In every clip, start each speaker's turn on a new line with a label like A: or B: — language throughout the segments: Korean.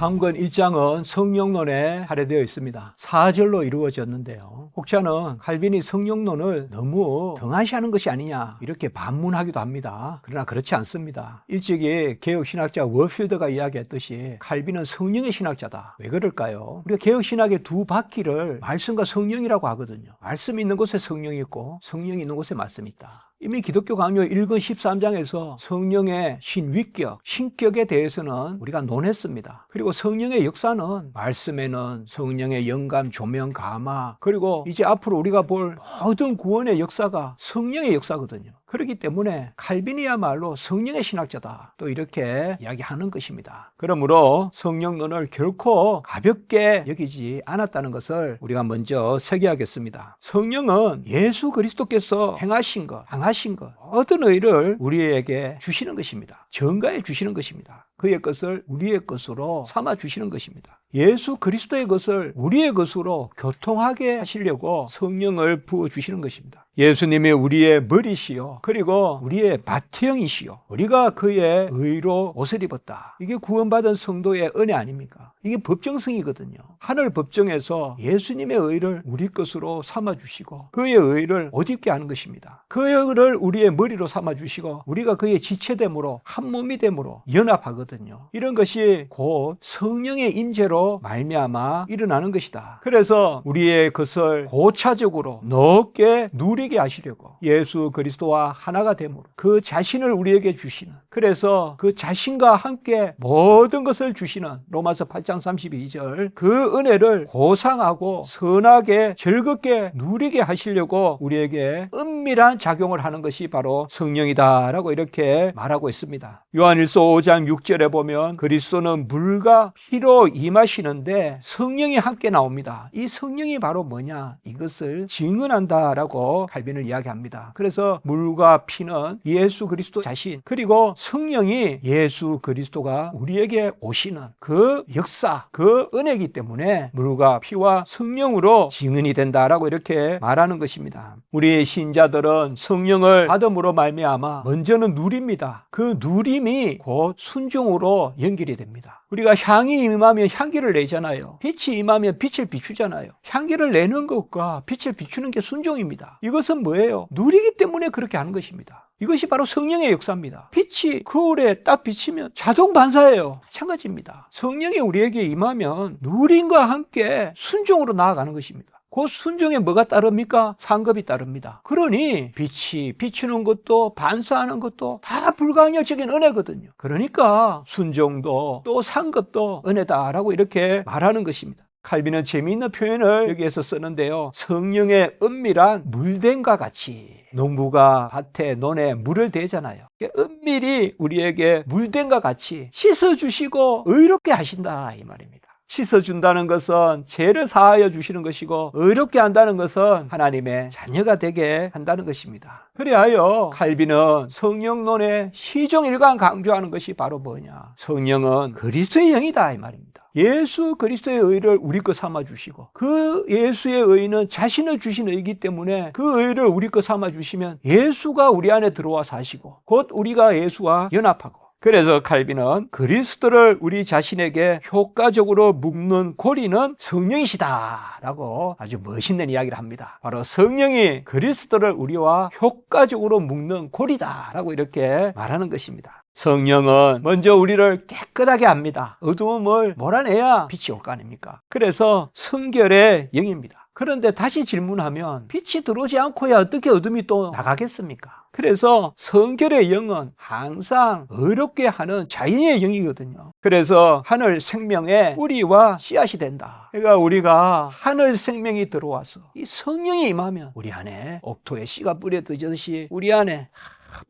A: 잠언 1장은 성령론에 할애되어 있습니다. 4절로 이루어졌는데요. 혹자는 칼빈이 성령론을 너무 등한시하는 것이 아니냐 이렇게 반문하기도 합니다. 그러나 그렇지 않습니다. 일찍이 개혁신학자 워필드가 이야기했듯이 칼빈은 성령의 신학자다. 왜 그럴까요? 우리가 개혁신학의 두 바퀴를 말씀과 성령이라고 하거든요. 말씀이 있는 곳에 성령이 있고 성령이 있는 곳에 말씀이 있다. 이미 기독교 강요 1권 13장에서 성령의 신위격, 신격에 대해서는 우리가 논했습니다. 그리고 성령의 역사는 말씀에는 성령의 영감, 조명, 감화, 그리고 이제 앞으로 우리가 볼 모든 구원의 역사가 성령의 역사거든요. 그렇기 때문에 칼빈이야말로 성령의 신학자다. 또 이렇게 이야기하는 것입니다. 그러므로 성령론을 결코 가볍게 여기지 않았다는 것을 우리가 먼저 새겨야겠습니다. 성령은 예수 그리스도께서 행하신 것, 당하신 것, 모든 의를 우리에게 주시는 것입니다. 전가해 주시는 것입니다. 그의 것을 우리의 것으로 삼아 주시는 것입니다. 예수 그리스도의 것을 우리의 것으로 교통하게 하시려고 성령을 부어주시는 것입니다. 예수님이 우리의 머리시요 그리고 우리의 바트형이시요 우리가 그의 의로 옷을 입었다. 이게 구원받은 성도의 은혜 아닙니까? 이게 법정성이거든요. 하늘 법정에서 예수님의 의를 우리 것으로 삼아주시고 그의 의를 옷 입게 하는 것입니다. 그의 의를 우리의 머리로 삼아주시고 우리가 그의 지체됨으로 한 몸이 됨으로 연합하거든요. 이런 것이 곧 성령의 임재로 말미암아 일어나는 것이다. 그래서 우리의 것을 고차적으로 넓게 누리게 하시려고 예수 그리스도와 하나가 됨으로 그 자신을 우리에게 주시는, 그래서 그 자신과 함께 모든 것을 주시는 로마서 8장 32절 그 은혜를 고상하고 선하게 즐겁게 누리게 하시려고 우리에게 은밀한 작용을 하는 것이 바로 성령이다라고 이렇게 말하고 있습니다. 요한일서 5장 6절에 보면 그리스도는 물과 피로 임하시는데 성령이 함께 나옵니다. 이 성령이 바로 뭐냐? 이것을 증언한다라고 칼빈을 이야기합니다. 그래서 물과 피는 예수 그리스도 자신, 그리고 성령이 예수 그리스도가 우리에게 오시는 그 역사, 그 은혜이기 때문에 물과 피와 성령으로 증언이 된다라고 이렇게 말하는 것입니다. 우리 신자들은 성령을 받음으로 말미암아 먼저는 누립니다. 그 누림이 곧 순종으로 연결이 됩니다. 우리가 향이 임하면 향기를 내잖아요. 빛이 임하면 빛을 비추잖아요. 향기를 내는 것과 빛을 비추는 게 순종입니다. 이것은 뭐예요? 누리기 때문에 그렇게 하는 것입니다. 이것이 바로 성령의 역사입니다. 빛이 거울에 딱 비치면 자동 반사예요. 마찬가지입니다. 성령이 우리에게 임하면 누림과 함께 순종으로 나아가는 것입니다. 그 순종에 뭐가 따릅니까? 상급이 따릅니다. 그러니 빛이 비추는 것도 반사하는 것도 다 불가항력적인 은혜거든요. 그러니까 순종도 또 상급도 은혜다라고 이렇게 말하는 것입니다. 칼빈은 재미있는 표현을 여기에서 쓰는데요. 성령의 은밀한 물댐과 같이, 농부가 밭에 논에 물을 대잖아요. 은밀히 우리에게 물댐과 같이 씻어주시고 의롭게 하신다 이 말입니다. 씻어준다는 것은 죄를 사하여 주시는 것이고 의롭게 한다는 것은 하나님의 자녀가 되게 한다는 것입니다. 그리하여 칼빈은 성령론의 시종일관 강조하는 것이 바로 뭐냐? 성령은 그리스도의 영이다 이 말입니다. 예수 그리스도의 의를 우리 것 삼아 주시고 그 예수의 의는 자신을 주신 의이기 때문에 그 의를 우리 것 삼아 주시면 예수가 우리 안에 들어와 사시고 곧 우리가 예수와 연합하고, 그래서 칼빈은 그리스도를 우리 자신에게 효과적으로 묶는 고리는 성령이시다라고 아주 멋있는 이야기를 합니다. 바로 성령이 그리스도를 우리와 효과적으로 묶는 고리다라고 이렇게 말하는 것입니다. 성령은 먼저 우리를 깨끗하게 합니다. 어두움을 몰아내야 빛이 올 거 아닙니까? 그래서 성결의 영입니다. 그런데 다시 질문하면 빛이 들어오지 않고야 어떻게 어둠이 또 나가겠습니까? 그래서 성결의 영은 항상 의롭게 하는 자연의 영이거든요. 그래서 하늘 생명의 뿌리와 씨앗이 된다. 그러니까 우리가 하늘 생명이 들어와서 이 성령이 임하면 우리 안에 옥토에 씨가 뿌려지듯이 우리 안에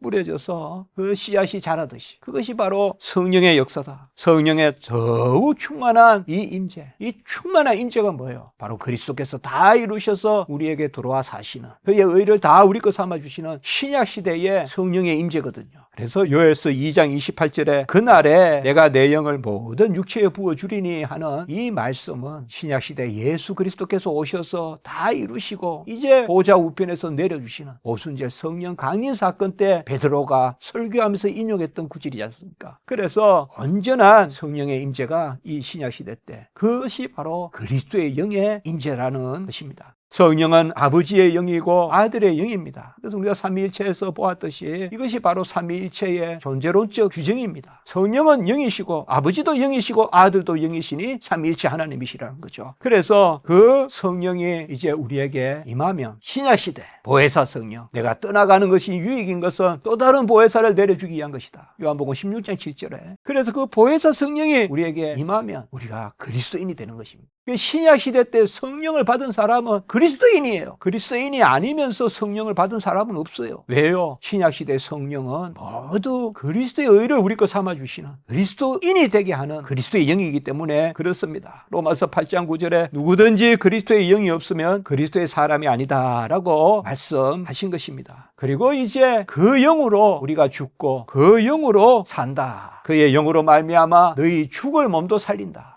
A: 뿌려져서 그 씨앗이 자라듯이, 그것이 바로 성령의 역사다. 성령의 더욱 충만한 이 임재, 이 충만한 임재가 뭐예요? 바로 그리스도께서 다 이루셔서 우리에게 들어와 사시는 그의 의를 다 우리 것 삼아주시는 신약 시대의 성령의 임재거든요. 그래서 요엘서 2장 28절에 그날에 내가 내 영을 모든 육체에 부어주리니 하는 이 말씀은 신약시대 예수 그리스도께서 오셔서 다 이루시고 이제 보좌 우편에서 내려주시는 오순절 성령 강림 사건 때 베드로가 설교하면서 인용했던 구절이지 않습니까? 그래서 온전한 성령의 임재가 이 신약시대 때 그것이 바로 그리스도의 영의 임재라는 것입니다. 성령은 아버지의 영이고 아들의 영입니다. 그래서 우리가 삼위일체에서 보았듯이 이것이 바로 삼위일체의 존재론적 규정입니다. 성령은 영이시고 아버지도 영이시고 아들도 영이시니 삼위일체 하나님이시라는 거죠. 그래서 그 성령이 이제 우리에게 임하면 신약시대 보혜사 성령, 내가 떠나가는 것이 유익인 것은 또 다른 보혜사를 내려주기 위한 것이다. 요한복음 16장 7절에. 그래서 그 보혜사 성령이 우리에게 임하면 우리가 그리스도인이 되는 것입니다. 신약시대 때 성령을 받은 사람은 그리스도인이에요. 그리스도인이 아니면서 성령을 받은 사람은 없어요. 왜요? 신약시대 성령은 모두 그리스도의 의를 우리 거 삼아주시는 그리스도인이 되게 하는 그리스도의 영이기 때문에 그렇습니다. 로마서 8장 9절에 누구든지 그리스도의 영이 없으면 그리스도의 사람이 아니다 라고 말씀하신 것입니다. 그리고 이제 그 영으로 우리가 죽고 그 영으로 산다. 그의 영으로 말미암아 너희 죽을 몸도 살린다.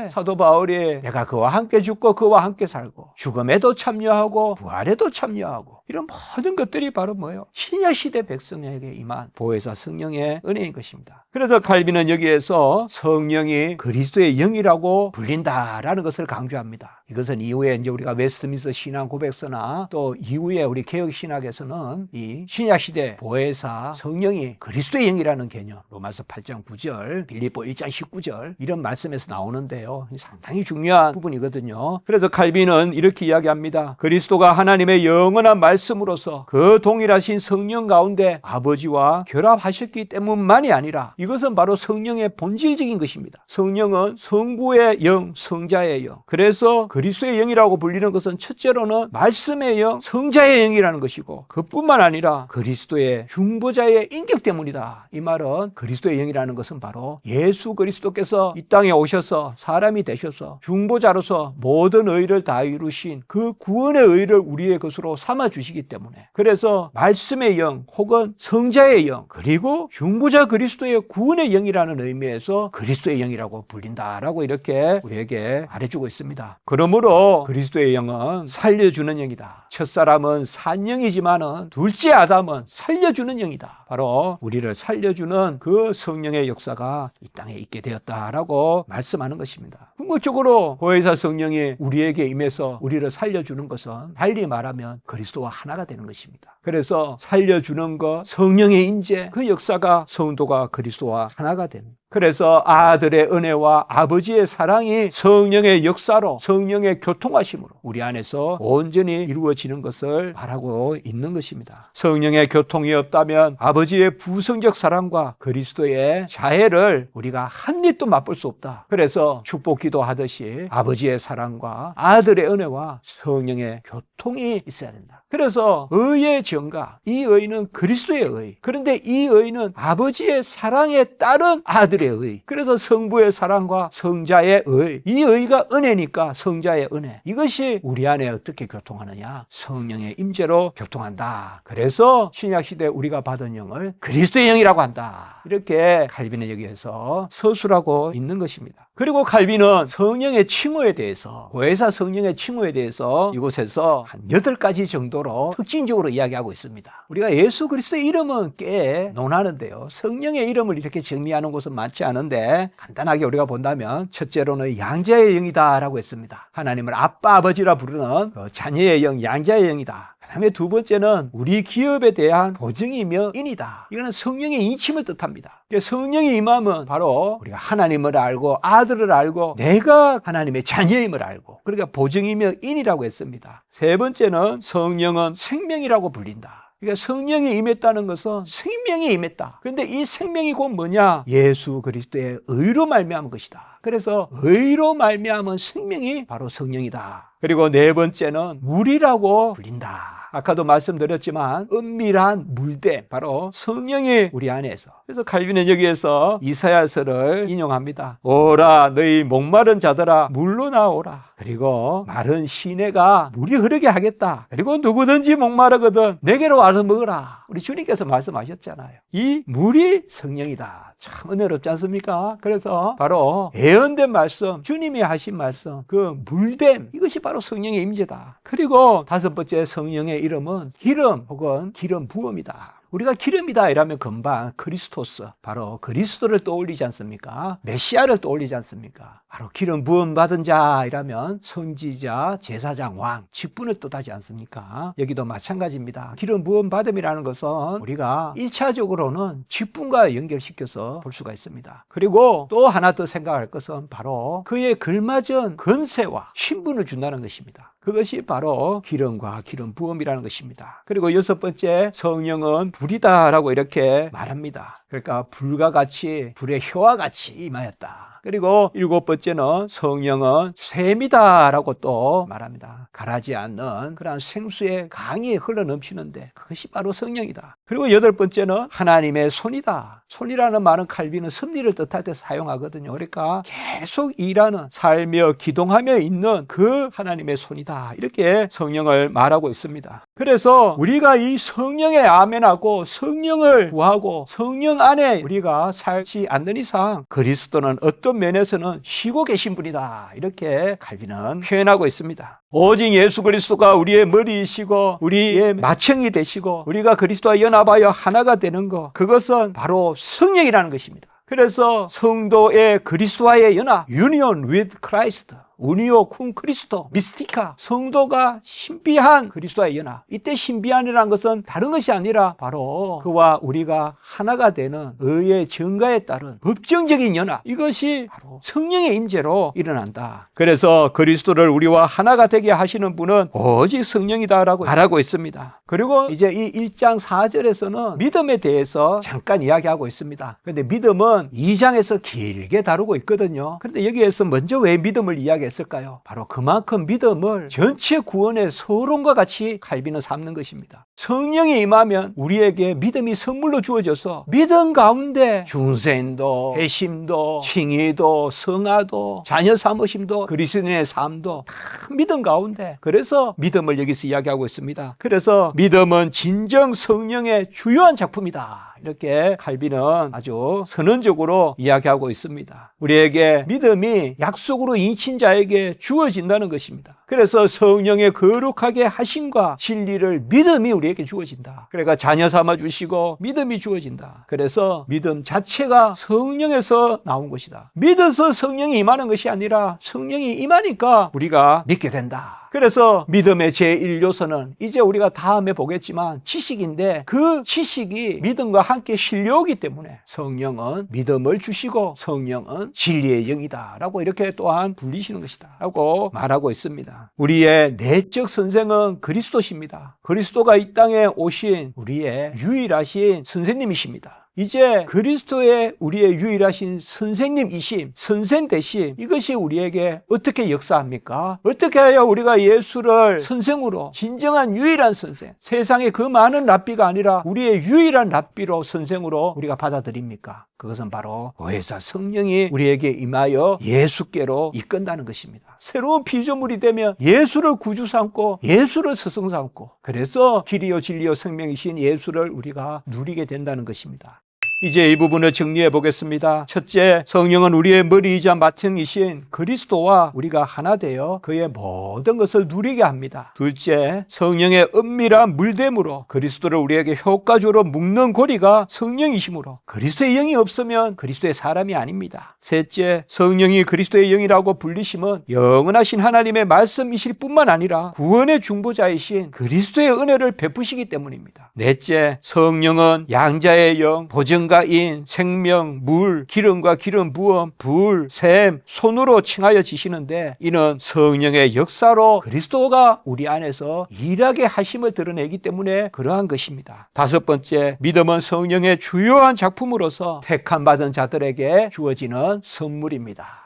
A: 사도 바울이 내가 그와 함께 죽고 그와 함께 살고 죽음에도 참여하고 부활에도 참여하고 이런 모든 것들이 바로 뭐예요? 신약시대 백성에게 임한 보혜사 성령의 은혜인 것입니다. 그래서 칼빈은 여기에서 성령이 그리스도의 영이라고 불린다라는 것을 강조합니다. 이것은 이후에 이제 우리가 웨스트민스터 신앙 고백서나 또 이후에 우리 개혁 신학에서는 이 신약시대 보혜사 성령이 그리스도의 영이라는 개념, 로마서 8장 9절, 빌립보 1장 19절 이런 말씀에서 나오는데요. 상당히 중요한 부분이거든요. 그래서 칼빈은 이렇게 이야기합니다. 그리스도가 하나님의 영원한 말씀으로서 그 동일하신 성령 가운데 아버지와 결합하셨기 때문만이 아니라 이것은 바로 성령의 본질적인 것입니다. 성령은 성부의 영, 성자의 영. 그래서 그리스도의 영이라고 불리는 것은 첫째로는 말씀의 영, 성자의 영이라는 것이고 그뿐만 아니라 그리스도의 중보자의 인격 때문이다. 이 말은 그리스도의 영이라는 것은 바로 예수 그리스도께서 이 땅에 오셔서 사람이 되셔서 중보자로서 모든 의를 다 이루신 그 구원의 의를 우리의 것으로 삼아 주시기 때문에 그래서 말씀의 영 혹은 성자의 영 그리고 중보자 그리스도의 구원의 영이라는 의미에서 그리스도의 영이라고 불린다라고 이렇게 우리에게 말해주고 있습니다. 그러므로 그리스도의 영은 살려주는 영이다. 첫사람은 산 영이지만은 둘째 아담은 살려주는 영이다. 바로 우리를 살려주는 그 성령의 역사가 이 땅에 있게 되었다라고 말씀하는 것입니다. 궁극적으로 보혜사 성령이 우리에게 임해서 우리를 살려주는 것은 달리 말하면 그리스도와 하나가 되는 것입니다. 그래서 살려주는 것, 성령의 임재, 그 역사가 성도가 그리스도와 하나가 되는 그래서 아들의 은혜와 아버지의 사랑이 성령의 역사로 성령의 교통하심으로 우리 안에서 온전히 이루어지는 것을 말하고 있는 것입니다. 성령의 교통이 없다면 아버지의 부성적 사랑과 그리스도의 자애를 우리가 한 입도 맛볼 수 없다. 그래서 축복기도 하듯이 아버지의 사랑과 아들의 은혜와 성령의 교통이 있어야 된다. 그래서 의의 증가, 이 의는 그리스도의 의. 그런데 이 의는 아버지의 사랑에 따른 아들의 의. 그래서 성부의 사랑과 성자의 의. 이 의가 은혜니까 성자의 은혜. 이것이 우리 안에 어떻게 교통하느냐? 성령의 임재로 교통한다. 그래서 신약시대 우리가 받은 영을 그리스도의 영이라고 한다. 이렇게 칼빈은 여기에서 서술하고 있는 것입니다. 그리고 칼빈은 성령의 칭호에 대해서 보혜사 성령의 칭호에 대해서 이곳에서 한 8가지 정도로 특징적으로 이야기하고 있습니다. 우리가 예수 그리스도의 이름은 꽤 논하는데요. 성령의 이름을 이렇게 정리하는 곳은 많지 않은데 간단하게 우리가 본다면 첫째로는 양자의 영이다라고 했습니다. 하나님을 아빠 아버지라 부르는 자녀의 영, 양자의 영이다. 그 다음에 두 번째는 우리 기업에 대한 보증이며 인이다. 이거는 성령의 인침을 뜻합니다. 성령이 임하면 바로 우리가 하나님을 알고 아들을 알고 내가 하나님의 자녀임을 알고 그러니까 보증이며 인이라고 했습니다. 세 번째는 성령은 생명이라고 불린다. 그러니까 성령이 임했다는 것은 생명이 임했다. 그런데 이 생명이 곧 뭐냐? 예수 그리스도의 의로 말미암은 것이다. 그래서 의로 말미암은 생명이 바로 성령이다. 그리고 네 번째는 물이라고 불린다. 아까도 말씀드렸지만 은밀한 물대 바로 성령이 우리 안에서 그래서 칼빈은 여기에서 이사야서를 인용합니다. 오라 너희 목마른 자들아 물로 나오라. 그리고 마른 시내가 물이 흐르게 하겠다. 그리고 누구든지 목마르거든 내게로 와서 먹으라. 우리 주님께서 말씀하셨잖아요. 이 물이 성령이다. 참 은혜롭지 않습니까? 그래서 바로 예언된 말씀, 주님이 하신 말씀, 그 물됨, 이것이 바로 성령의 임재다. 그리고 다섯 번째 성령의 이름은 기름 혹은 기름 부음이다. 우리가 기름이다 이라면 금방 그리스도스, 바로 그리스도를 떠올리지 않습니까? 메시아를 떠올리지 않습니까? 바로 기름 부음 받은 자 이라면 선지자, 제사장, 왕, 직분을 뜻하지 않습니까? 여기도 마찬가지입니다. 기름 부음 받음이라는 것은 우리가 1차적으로는 직분과 연결시켜서 볼 수가 있습니다. 그리고 또 하나 더 생각할 것은 바로 그에 걸맞은 권세와 신분을 준다는 것입니다. 그것이 바로 기름과 기름 부음이라는 것입니다. 그리고 여섯 번째, 성령은 불이다라고 이렇게 말합니다. 그러니까 불과 같이, 불의 혀와 같이 임하였다. 그리고 일곱 번째는 성령은 샘이다라고 또 말합니다. 가라지 않는 그런 생수의 강이 흘러넘치는데 그것이 바로 성령이다. 그리고 여덟 번째는 하나님의 손이다. 손이라는 말은 칼빈은 섭리를 뜻할 때 사용하거든요. 그러니까 계속 일하는, 살며 기동하며 있는 그 하나님의 손이다. 이렇게 성령을 말하고 있습니다. 그래서 우리가 이 성령에 아멘하고 성령을 구하고 성령 안에 우리가 살지 않는 이상 그리스도는 어떤 면에서는 쉬고 계신 분이다. 이렇게 칼빈은 표현하고 있습니다. 오직 예수 그리스도가 우리의 머리이시고 우리의 마청이 되시고 우리가 그리스도와 연합하여 하나가 되는 것, 그것은 바로 성령이라는 것입니다. 그래서 성도의 그리스도와의 연합, Union with Christ, 우니오 쿵 크리스토, 미스티카, 성도가 신비한 그리스도와의 연합. 이때 신비한이라는 것은 다른 것이 아니라 바로 그와 우리가 하나가 되는 의의 증가에 따른 법정적인 연합, 이것이 바로 성령의 임재로 일어난다. 그래서 그리스도를 우리와 하나가 되게 하시는 분은 오직 성령이다라고 말하고 있습니다. 그리고 이제 이 1장 4절에서는 믿음에 대해서 잠깐 이야기하고 있습니다. 그런데 믿음은 2장에서 길게 다루고 있거든요. 그런데 여기에서 먼저 왜 믿음을 이야기했을까요? 바로 그만큼 믿음을 전체 구원의 서론과 같이 칼빈은 삼는 것입니다. 성령이 임하면 우리에게 믿음이 선물로 주어져서 믿음 가운데 중생도, 회심도, 칭의도, 성화도, 자녀 삼으심도, 그리스도인의 삶도 다 믿음 가운데, 그래서 믿음을 여기서 이야기하고 있습니다. 그래서 믿음은 진정 성령의 주요한 작품이다. 이렇게 칼빈은 아주 선언적으로 이야기하고 있습니다. 우리에게 믿음이 약속으로 인친 자에게 주어진다는 것입니다. 그래서 성령의 거룩하게 하심과 진리를 믿음이 우리에게 주어진다. 그러니까 자녀 삼아 주시고 믿음이 주어진다. 그래서 믿음 자체가 성령에서 나온 것이다. 믿어서 성령이 임하는 것이 아니라 성령이 임하니까 우리가 믿게 된다. 그래서 믿음의 제1요소는 이제 우리가 다음에 보겠지만 지식인데, 그 지식이 믿음과 함께 실려오기 때문에 성령은 믿음을 주시고 성령은 진리의 영이다 라고 이렇게 또한 불리시는 것이다 라고 말하고 있습니다. 우리의 내적 선생은 그리스도십니다. 그리스도가 이 땅에 오신 우리의 유일하신 선생님이십니다. 이제 그리스도의 우리의 유일하신 선생님이심, 선생 되심, 이것이 우리에게 어떻게 역사합니까? 어떻게 해야 우리가 예수를 선생으로, 진정한 유일한 선생, 세상에 그 많은 랍비가 아니라 우리의 유일한 랍비로 선생으로 우리가 받아들입니까? 그것은 바로 보혜사 성령이 우리에게 임하여 예수께로 이끈다는 것입니다. 새로운 피조물이 되면 예수를 구주 삼고 예수를 스승 삼고, 그래서 길이요 진리요 생명이신 예수를 우리가 누리게 된다는 것입니다. 이제 이 부분을 정리해 보겠습니다. 첫째, 성령은 우리의 머리이자 마청이신 그리스도와 우리가 하나 되어 그의 모든 것을 누리게 합니다. 둘째, 성령의 은밀한 물됨으로 그리스도를 우리에게 효과적으로 묶는 고리가 성령이시므로 그리스도의 영이 없으면 그리스도의 사람이 아닙니다. 셋째, 성령이 그리스도의 영이라고 불리심은 영원하신 하나님의 말씀이실 뿐만 아니라 구원의 중보자이신 그리스도의 은혜를 베푸시기 때문입니다. 넷째, 성령은 양자의 영, 보증가인, 생명, 물, 기름과 기름 부음, 불, 샘, 손으로 칭하여 지시는데, 이는 성령의 역사로 그리스도가 우리 안에서 일하게 하심을 드러내기 때문에 그러한 것입니다. 다섯 번째, 믿음은 성령의 주요한 작품으로서 택함 받은 자들에게 주어지는 선물입니다.